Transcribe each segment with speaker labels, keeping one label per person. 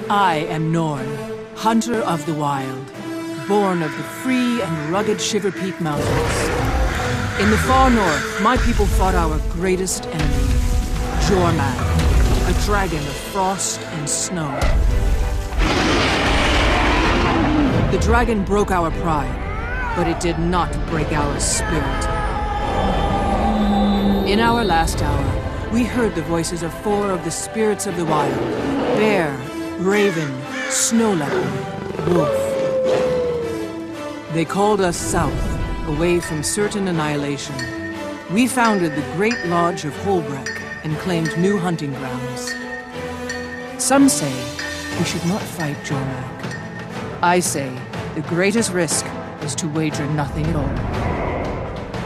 Speaker 1: I am Norn, hunter of the wild, born of the free and rugged Shiver Peak Mountains. In the far north, my people fought our greatest enemy, Jormag, a dragon of frost and snow. The dragon broke our pride, but it did not break our spirit. In our last hour, we heard the voices of 4 of the spirits of the wild: bear, raven, snow leopard, wolf. They called us south, away from certain annihilation. We founded the Great Lodge of Holbreck and claimed new hunting grounds. Some say we should not fight Jormag. I say the greatest risk is to wager nothing at all.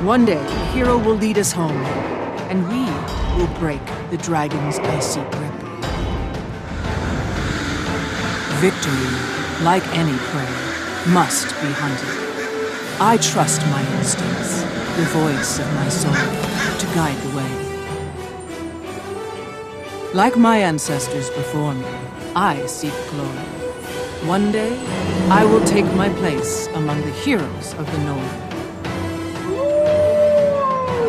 Speaker 1: One day, a hero will lead us home, and we will break the dragon's icy grip. Victory, like any prey, must be hunted. I trust my instincts, the voice of my soul, to guide the way. Like my ancestors before me, I seek glory. One day, I will take my place among the heroes of the Norn.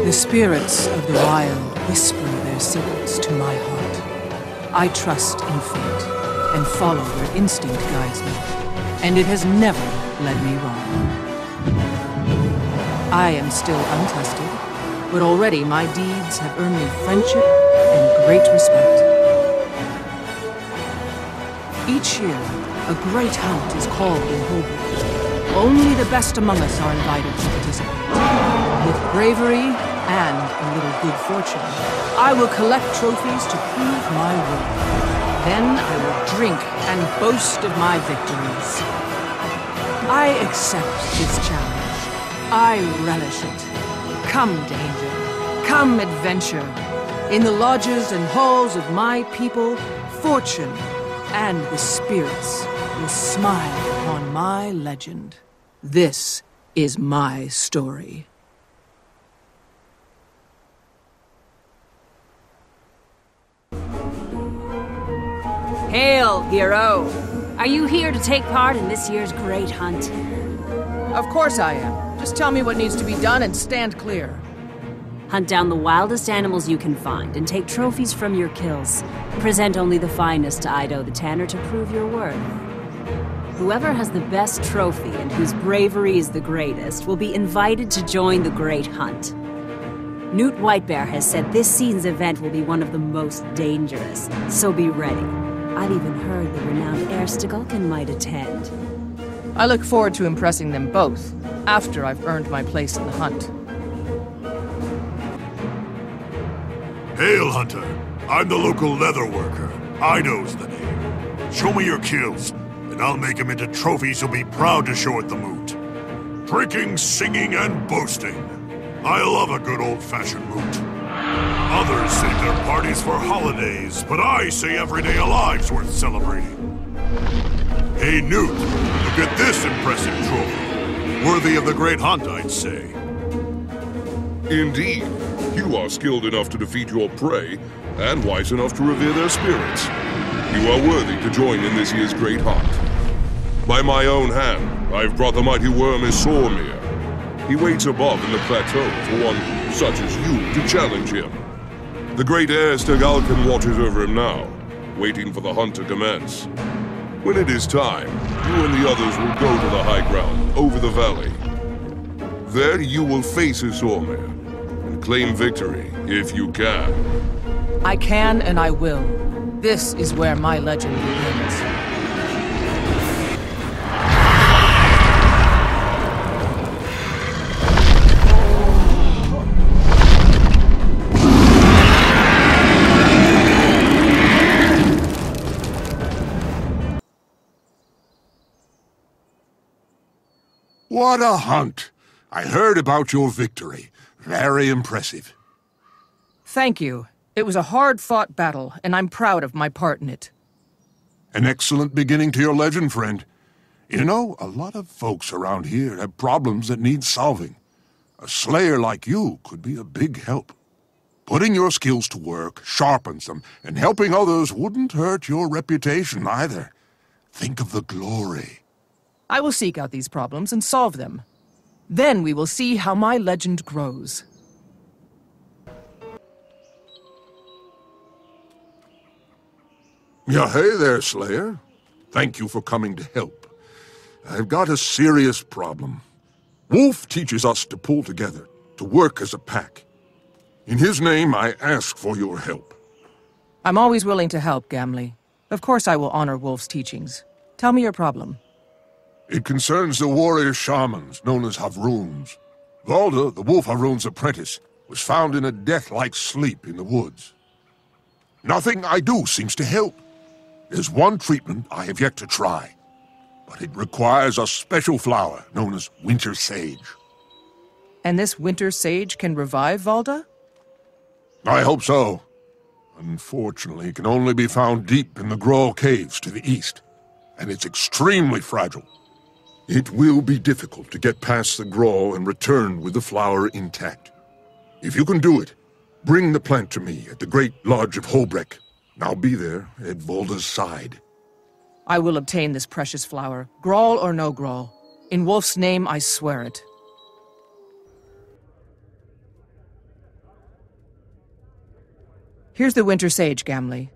Speaker 1: The spirits of the wild whisper their secrets to my heart. I trust in fate and follow where instinct guides me, and it has never led me wrong. I am still untested, but already my deeds have earned me friendship and great respect. Each year, a great hunt is called in Holbrook. Only the best among us are invited to participate. With bravery and a little good fortune, I will collect trophies to prove my worth. Then I will drink and boast of my victories. I accept this challenge. I relish it. Come, danger. Come, adventure. In the lodges and halls of my people, fortune and the spirits will smile upon my legend. This is my story.
Speaker 2: Hail, hero! Are you here to take part in this year's great hunt?
Speaker 1: Of course I am. Just tell me what needs to be done and stand clear.
Speaker 2: Hunt down the wildest animals you can find and take trophies from your kills. Present only the finest to Ido the Tanner to prove your worth. Whoever has the best trophy and whose bravery is the greatest will be invited to join the great hunt. Newt Whitebear has said this season's event will be one of the most dangerous, so be ready. I've even heard the renowned heir Stigulkin might attend.
Speaker 1: I look forward to impressing them both, after I've earned my place in the hunt.
Speaker 3: Hail, Hunter! I'm the local leather worker. Ido's the name. Show me your kills, and I'll make them into trophies you'll be proud to show at the moot. Drinking, singing, and boasting. I love a good old-fashioned moot. Others save their parties for holidays, but I say every day alive's worth celebrating. Hey, Newt, look at this impressive trophy. Worthy of the great hunt, I'd say.
Speaker 4: Indeed. You are skilled enough to defeat your prey, and wise enough to revere their spirits. You are worthy to join in this year's great hunt. By my own hand, I've brought the mighty worm Isormir. He waits above in the plateau for one such as you to challenge him. The great heir Stigulkin watches over him now, waiting for the hunt to commence. When it is time, you and the others will go to the high ground over the valley. There you will face Isormir and claim victory if you can.
Speaker 1: I can and I will. This is where my legend begins.
Speaker 3: What a hunt! I heard about your victory. Very impressive.
Speaker 1: Thank you. It was a hard-fought battle, and I'm proud of my part in it.
Speaker 3: An excellent beginning to your legend, friend. You know, a lot of folks around here have problems that need solving. A slayer like you could be a big help. Putting your skills to work sharpens them, and helping others wouldn't hurt your reputation either. Think of the glory.
Speaker 1: I will seek out these problems and solve them. Then we will see how my legend grows.
Speaker 3: Yeah, hey there, Slayer. Thank you for coming to help. I've got a serious problem. Wolf teaches us to pull together, to work as a pack. In his name, I ask for your help.
Speaker 1: I'm always willing to help, Gamli. Of course I will honor Wolf's teachings. Tell me your problem.
Speaker 3: It concerns the warrior shamans known as Havruns. Valda, the Wolf Havrun's apprentice, was found in a death-like sleep in the woods. Nothing I do seems to help. There's one treatment I have yet to try, but it requires a special flower known as winter sage.
Speaker 1: And this winter sage can revive Valda?
Speaker 3: I hope so. Unfortunately, it can only be found deep in the Grawl caves to the east, and it's extremely fragile. It will be difficult to get past the Grawl and return with the flower intact. If you can do it, bring the plant to me at the Great Lodge of Holbreck. I'll be there at Volda's side.
Speaker 1: I will obtain this precious flower, Grawl or no Grawl. In Wolf's name, I swear it. Here's the winter sage, Gamli.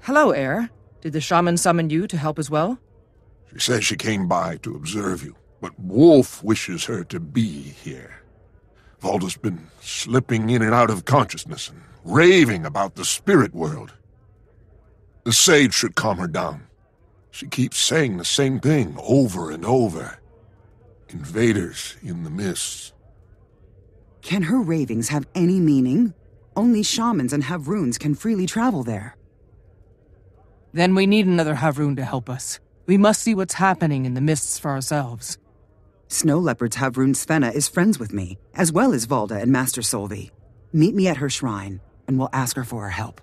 Speaker 1: Hello, heir. Did the shaman summon you to help as well?
Speaker 3: She says she came by to observe you, but Wolf wishes her to be here. Valda's been slipping in and out of consciousness and raving about the spirit world. The sage should calm her down. She keeps saying the same thing over and over. Invaders in the mists.
Speaker 5: Can her ravings have any meaning? Only shamans and Havruns can freely travel there.
Speaker 1: Then we need another Havrun to help us. We must see what's happening in the mists for ourselves.
Speaker 5: Snow Leopard's Havrun Svenna is friends with me, as well as Valda and Master Solvi. Meet me at her shrine, and we'll ask her for her help.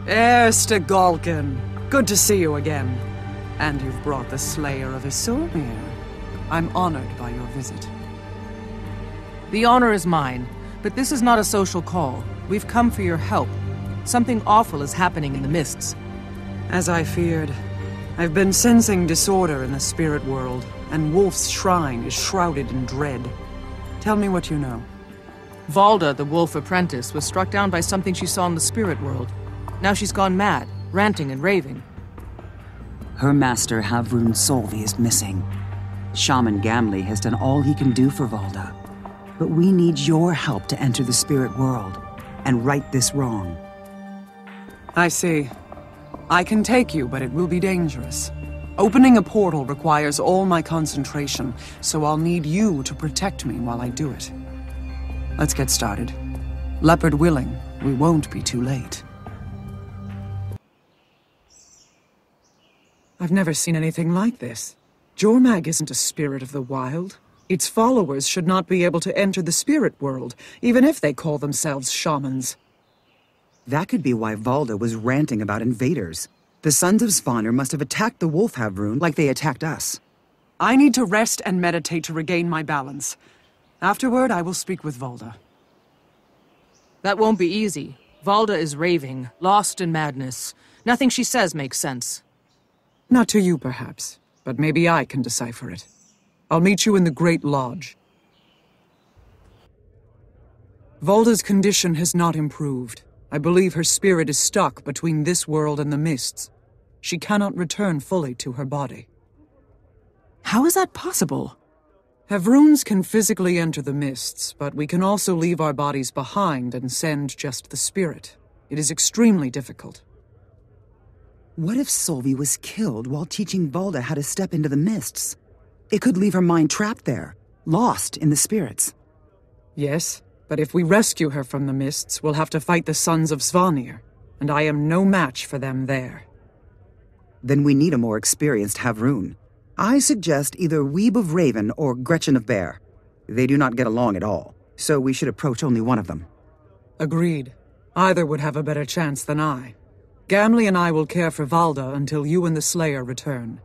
Speaker 6: Galkin, good to see you again. And you've brought the Slayer of Isilmir. I'm honored by your visit.
Speaker 1: The honor is mine, but this is not a social call. We've come for your help. Something awful is happening in the mists.
Speaker 6: As I feared, I've been sensing disorder in the spirit world, and Wolf's shrine is shrouded in dread. Tell me what you know.
Speaker 1: Valda, the wolf apprentice, was struck down by something she saw in the spirit world. Now she's gone mad, ranting and raving.
Speaker 5: Her master, Havrun Solvi, is missing. Shaman Gamli has done all he can do for Valda. But we need your help to enter the spirit world and right this wrong.
Speaker 6: I see. I can take you, but it will be dangerous. Opening a portal requires all my concentration, so I'll need you to protect me while I do it. Let's get started. Leopard willing, we won't be too late. I've never seen anything like this. Jormag isn't a spirit of the wild. Its followers should not be able to enter the spirit world, even if they call themselves shamans.
Speaker 5: That could be why Valda was ranting about invaders. The Sons of Svanir must have attacked the Wolf Havrun like they attacked us.
Speaker 6: I need to rest and meditate to regain my balance. Afterward, I will speak with Valda.
Speaker 1: That won't be easy. Valda is raving, lost in madness. Nothing she says makes sense.
Speaker 6: Not to you, perhaps, but maybe I can decipher it. I'll meet you in the Great Lodge. Valda's condition has not improved. I believe her spirit is stuck between this world and the mists. She cannot return fully to her body.
Speaker 1: How is that possible?
Speaker 6: Havruns can physically enter the mists, but we can also leave our bodies behind and send just the spirit. It is extremely difficult.
Speaker 5: What if Solvi was killed while teaching Valda how to step into the mists? It could leave her mind trapped there, lost in the spirits.
Speaker 6: Yes, but if we rescue her from the mists, we'll have to fight the Sons of Svanir, and I am no match for them there.
Speaker 5: Then we need a more experienced Havrun. I suggest either Weeb of Raven or Gretchen of Bear. They do not get along at all, so we should approach only one of them.
Speaker 6: Agreed. Either would have a better chance than I. Gamli and I will care for Valda until you and the Slayer return.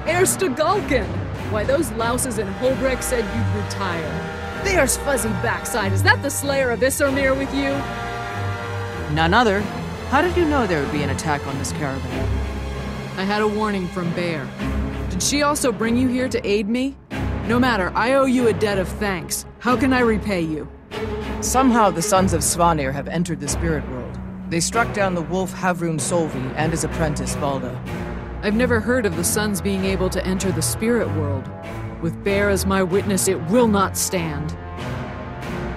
Speaker 7: Galkin! Why, those louses in Holbreck said you'd retire. There's fuzzy backside. Is that the Slayer of Issermir with you?
Speaker 1: None other. How did you know there would be an attack on this caravan?
Speaker 7: I had a warning from Bear. Did she also bring you here to aid me? No matter, I owe you a debt of thanks. How can I repay you?
Speaker 1: Somehow the sons of Svanir have entered the spirit world. They struck down the wolf Havrun Solvi and his apprentice Valda.
Speaker 7: I've never heard of the sons being able to enter the spirit world. With Bear as my witness, it will not stand.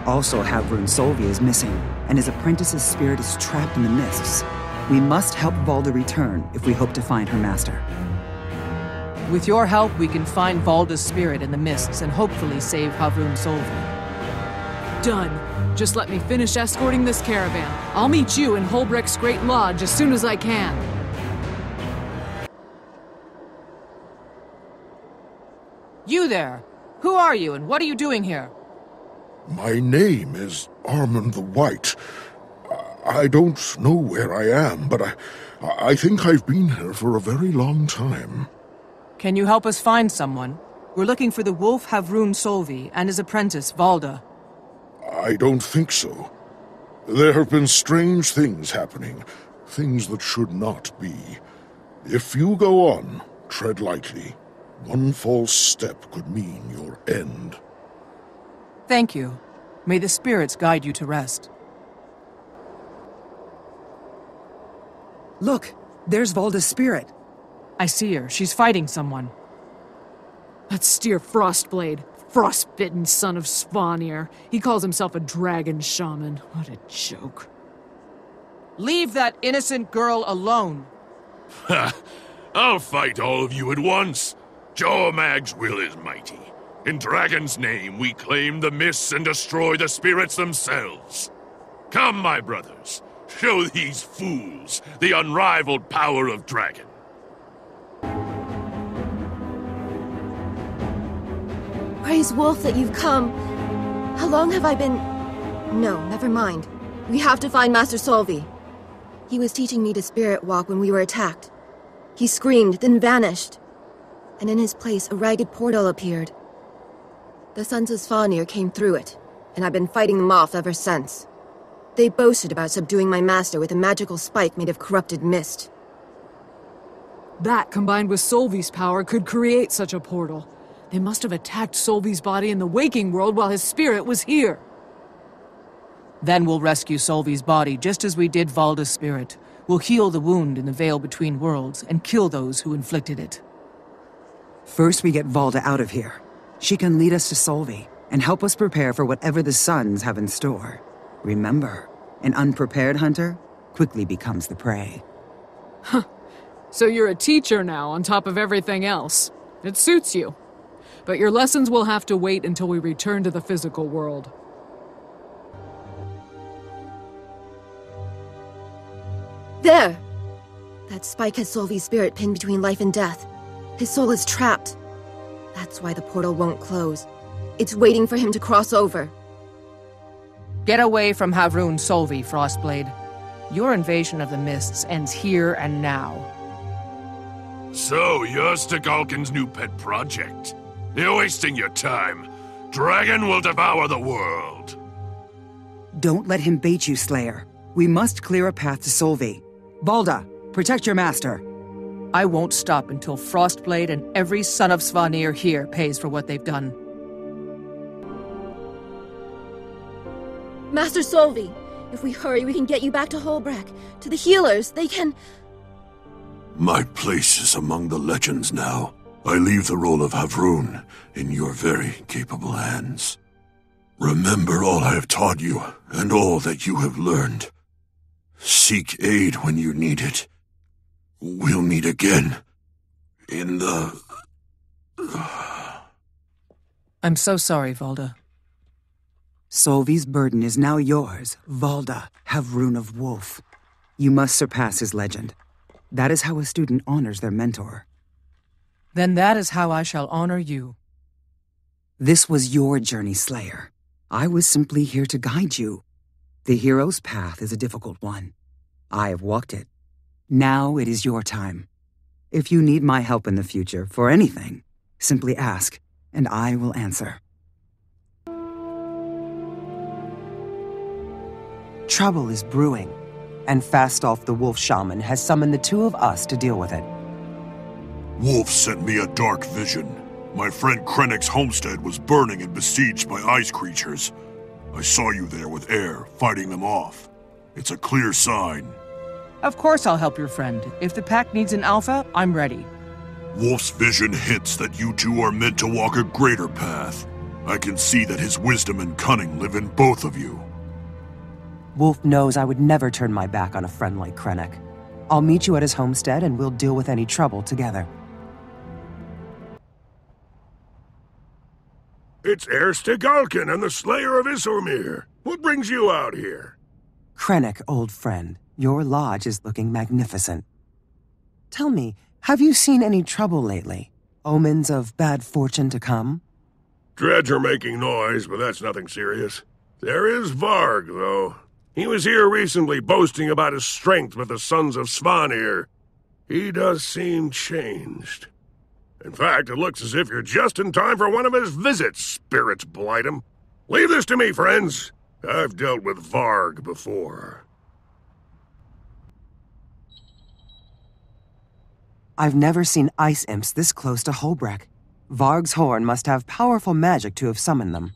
Speaker 5: Also, Havrun Solvi is missing, and his apprentice's spirit is trapped in the mists. We must help Valda return if we hope to find her master.
Speaker 1: With your help, we can find Valda's spirit in the mists and hopefully save Havrun Solvi.
Speaker 7: Done. Just let me finish escorting this caravan. I'll meet you in Holbrecht's Great Lodge as soon as I can.
Speaker 1: You there! Who are you and what are you doing here?
Speaker 3: My name is Armand the White. I don't know where I am, but I think I've been here for a very long time.
Speaker 1: Can you help us find someone? We're looking for the wolf Havrun Solvi and his apprentice, Valda.
Speaker 3: I don't think so. There have been strange things happening, things that should not be. If you go on, tread lightly. One false step could mean your end.
Speaker 1: Thank you. May the spirits guide you to rest.
Speaker 5: Look, there's Valda's spirit.
Speaker 1: I see her. She's fighting someone.
Speaker 7: Let's steer Frostblade. Frostbitten son of Svanir. He calls himself a dragon shaman. What a joke.
Speaker 1: Leave that innocent girl alone.
Speaker 3: Ha! I'll fight all of you at once. Jormag's will is mighty. In Dragon's name, we claim the mists and destroy the spirits themselves. Come, my brothers. Show these fools the unrivaled power of Dragon.
Speaker 8: Praise Wolf that you've come. How long have I been... No, never mind. We have to find Master Solvi. He was teaching me to spirit walk when we were attacked. He screamed, then vanished. And in his place, a ragged portal appeared. The Sons of Svanir came through it, and I've been fighting them off ever since. They boasted about subduing my master with a magical spike made of corrupted mist.
Speaker 7: That, combined with Solvi's power, could create such a portal. They must have attacked Solvi's body in the waking world while his spirit was here.
Speaker 1: Then we'll rescue Solvi's body just as we did Valda's spirit. We'll heal the wound in the Veil Between Worlds and kill those who inflicted it.
Speaker 5: First, we get Valda out of here. She can lead us to Solvi and help us prepare for whatever the Suns have in store. Remember, an unprepared hunter quickly becomes the prey.
Speaker 7: So you're a teacher now, on top of everything else. It suits you. But your lessons will have to wait until we return to the physical world.
Speaker 8: There! That spike has Solvi's spirit pinned between life and death. His soul is trapped. That's why the portal won't close. It's waiting for him to cross over.
Speaker 1: Get away from Havrun Solvi, Frostblade. Your invasion of the Mists ends here and now.
Speaker 3: So, you're Stigallkin's new pet project. You're wasting your time. Dragon will devour the world.
Speaker 5: Don't let him bait you, Slayer. We must clear a path to Solvi. Valda, protect your master.
Speaker 1: I won't stop until Frostblade and every son of Svanir here pays for what they've done.
Speaker 8: Master Solvi, if we hurry, we can get you back to Holbrecht. To the healers, they can...
Speaker 3: My place is among the legends now. I leave the role of Havrun in your very capable hands. Remember all I have taught you, and all that you have learned. Seek aid when you need it. We'll meet again. In the...
Speaker 1: I'm so sorry, Valda.
Speaker 5: Solvi's burden is now yours, Valda, Havrun of Wolf. You must surpass his legend. That is how a student honors their mentor.
Speaker 1: Then that is how I shall honor you.
Speaker 5: This was your journey, Slayer. I was simply here to guide you. The hero's path is a difficult one. I have walked it. Now it is your time. If you need my help in the future for anything, simply ask, and I will answer. Trouble is brewing, and Fastolf the Wolf Shaman has summoned the two of us to deal with it.
Speaker 3: Wolf sent me a dark vision. My friend Krennic's homestead was burning and besieged by ice creatures. I saw you there with air, fighting them off. It's a clear sign.
Speaker 1: Of course I'll help your friend. If the pack needs an alpha, I'm ready.
Speaker 3: Wolf's vision hints that you two are meant to walk a greater path. I can see that his wisdom and cunning live in both of you.
Speaker 5: Wolf knows I would never turn my back on a friend like Krennic. I'll meet you at his homestead and we'll deal with any trouble together.
Speaker 3: It's Erstigalkin and the Slayer of Issormir. What brings you out here?
Speaker 5: Krennic, old friend, your lodge is looking magnificent. Tell me, have you seen any trouble lately? Omens of bad fortune to come?
Speaker 3: Dredge are making noise, but that's nothing serious. There is Varg, though. He was here recently boasting about his strength with the Sons of Svanir. He does seem changed. In fact, it looks as if you're just in time for one of his visits, spirits blight him. Leave this to me, friends. I've dealt with Varg before.
Speaker 5: I've never seen ice imps this close to Holbreck. Varg's horn must have powerful magic to have summoned them.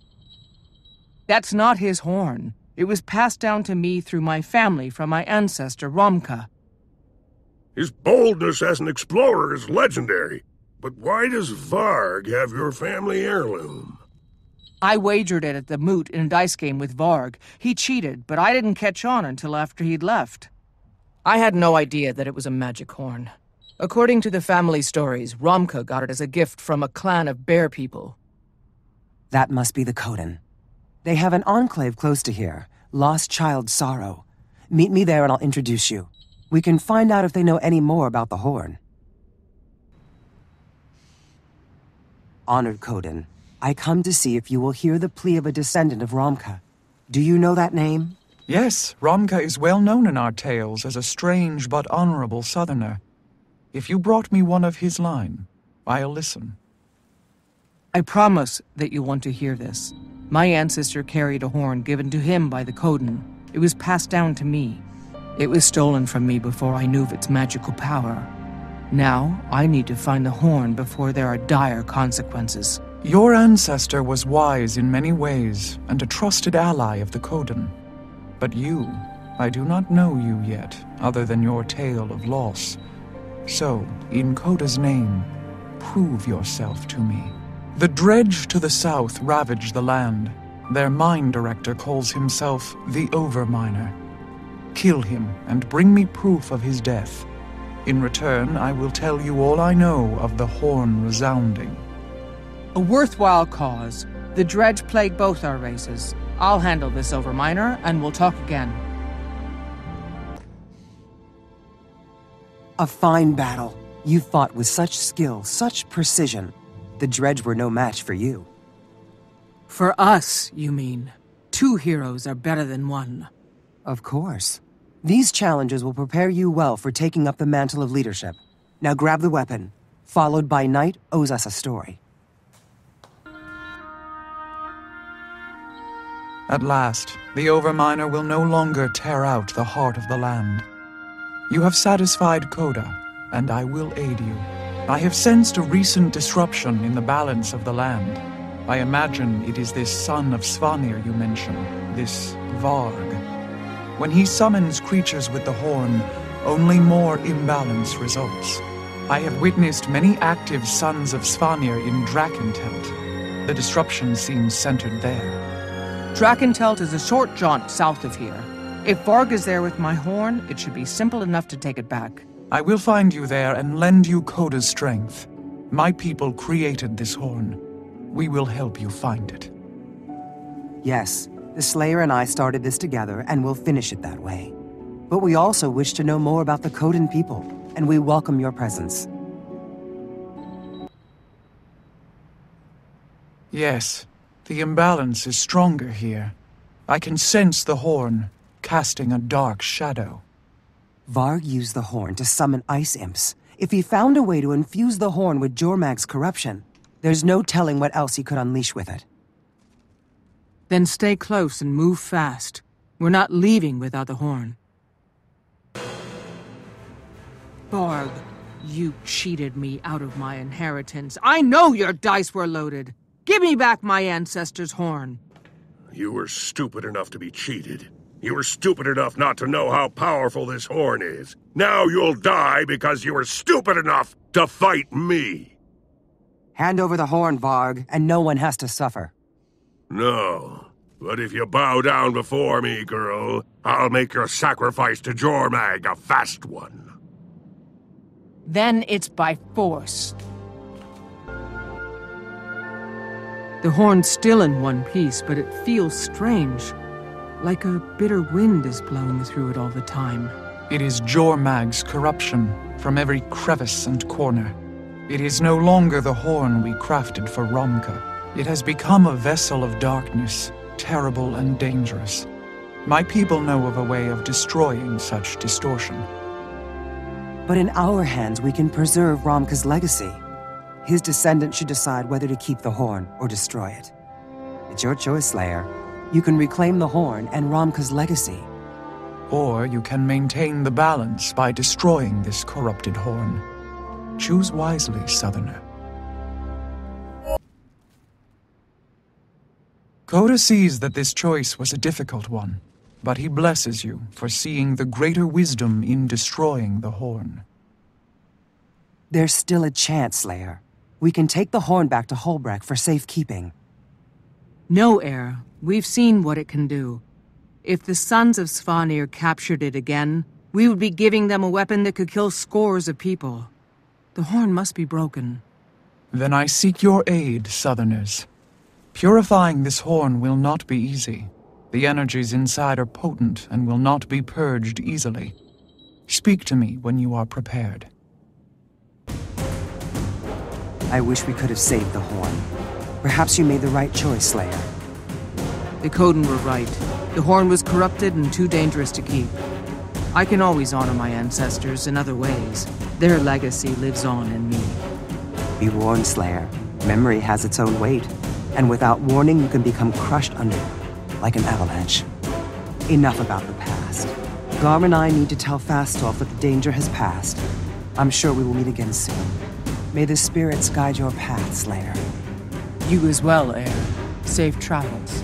Speaker 1: That's not his horn. It was passed down to me through my family from my ancestor, Romka.
Speaker 3: His boldness as an explorer is legendary. But why does Varg have your family heirloom?
Speaker 1: I wagered it at the moot in a dice game with Varg. He cheated, but I didn't catch on until after he'd left. I had no idea that it was a magic horn. According to the family stories, Romka got it as a gift from a clan of bear people.
Speaker 5: That must be the Coden. They have an enclave close to here, Lost Child Sorrow. Meet me there and I'll introduce you. We can find out if they know any more about the horn. Honored Coden, I come to see if you will hear the plea of a descendant of Romka. Do you know that name?
Speaker 9: Yes, Romka is well known in our tales as a strange but honorable southerner. If you brought me one of his line, I'll listen.
Speaker 1: I promise that you want to hear this. My ancestor carried a horn given to him by the Coden. It was passed down to me. It was stolen from me before I knew of its magical power. Now, I need to find the horn before there are dire consequences.
Speaker 9: Your ancestor was wise in many ways and a trusted ally of the Coden. But you, I do not know you yet, other than your tale of loss. So, in Coda's name, prove yourself to me. The dredge to the south ravage the land. Their mine director calls himself the Overminer. Kill him and bring me proof of his death. In return, I will tell you all I know of the horn resounding.
Speaker 1: A worthwhile cause. The dredge plague both our races. I'll handle this Overminer, and we'll talk again.
Speaker 5: A fine battle. You fought with such skill, such precision. The dredge were no match for you.
Speaker 1: For us, you mean? Two heroes are better than one.
Speaker 5: Of course. These challenges will prepare you well for taking up the mantle of leadership. Now grab the weapon. Followed by Night owes us a story.
Speaker 9: At last, the Overminer will no longer tear out the heart of the land. You have satisfied Coda, and I will aid you. I have sensed a recent disruption in the balance of the land. I imagine it is this son of Svanir you mention, this Varg. When he summons creatures with the horn, only more imbalance results. I have witnessed many active sons of Svanir in Drakentelt. The disruption seems centered there.
Speaker 1: Drakentelt is a short jaunt south of here. If Varg is there with my horn, it should be simple enough to take it back.
Speaker 9: I will find you there and lend you Coda's strength. My people created this horn. We will help you find it.
Speaker 5: Yes, the Slayer and I started this together, and we'll finish it that way. But we also wish to know more about the Coden people, and we welcome your presence.
Speaker 9: Yes, the imbalance is stronger here. I can sense the horn, casting a dark shadow.
Speaker 5: Varg used the horn to summon ice imps. If he found a way to infuse the horn with Jormag's corruption, there's no telling what else he could unleash with it.
Speaker 1: Then stay close and move fast. We're not leaving without the horn. Barg, you cheated me out of my inheritance. I know your dice were loaded. Give me back my ancestors' horn.
Speaker 3: You were stupid enough to be cheated. You were stupid enough not to know how powerful this horn is. Now you'll die because you were stupid enough to fight me.
Speaker 5: Hand over the horn, Varg, and no one has to suffer.
Speaker 3: No. But if you bow down before me, girl, I'll make your sacrifice to Jormag a fast one.
Speaker 1: Then it's by force. The horn's still in one piece, but it feels strange. Like a bitter wind is blowing through it all the time.
Speaker 9: It is Jormag's corruption from every crevice and corner. It is no longer the horn we crafted for Romka. It has become a vessel of darkness, terrible and dangerous. My people know of a way of destroying such distortion.
Speaker 5: But in our hands, we can preserve Romka's legacy. His descendants should decide whether to keep the horn or destroy it. It's your choice, Slayer. You can reclaim the horn and Romka's legacy.
Speaker 9: Or you can maintain the balance by destroying this corrupted horn. Choose wisely, Southerner. Coda sees that this choice was a difficult one, but he blesses you for seeing the greater wisdom in destroying the horn.
Speaker 5: There's still a chance, Slayer. We can take the horn back to Holbrecht for safekeeping.
Speaker 1: No, heir. We've seen what it can do. If the Sons of Svanir captured it again, we would be giving them a weapon that could kill scores of people. The horn must be broken.
Speaker 9: Then I seek your aid, Southerners. Purifying this horn will not be easy. The energies inside are potent and will not be purged easily. Speak to me when you are prepared.
Speaker 5: I wish we could have saved the horn. Perhaps you made the right choice, Slayer.
Speaker 1: The Coden were right. The horn was corrupted and too dangerous to keep. I can always honor my ancestors in other ways. Their legacy lives on in me.
Speaker 5: Be warned, Slayer. Memory has its own weight, and without warning you can become crushed under it, like an avalanche. Enough about the past. Garm and I need to tell Fastolf that the danger has passed. I'm sure we will meet again soon. May the spirits guide your path, Slayer.
Speaker 1: You as well, heir. Safe travels.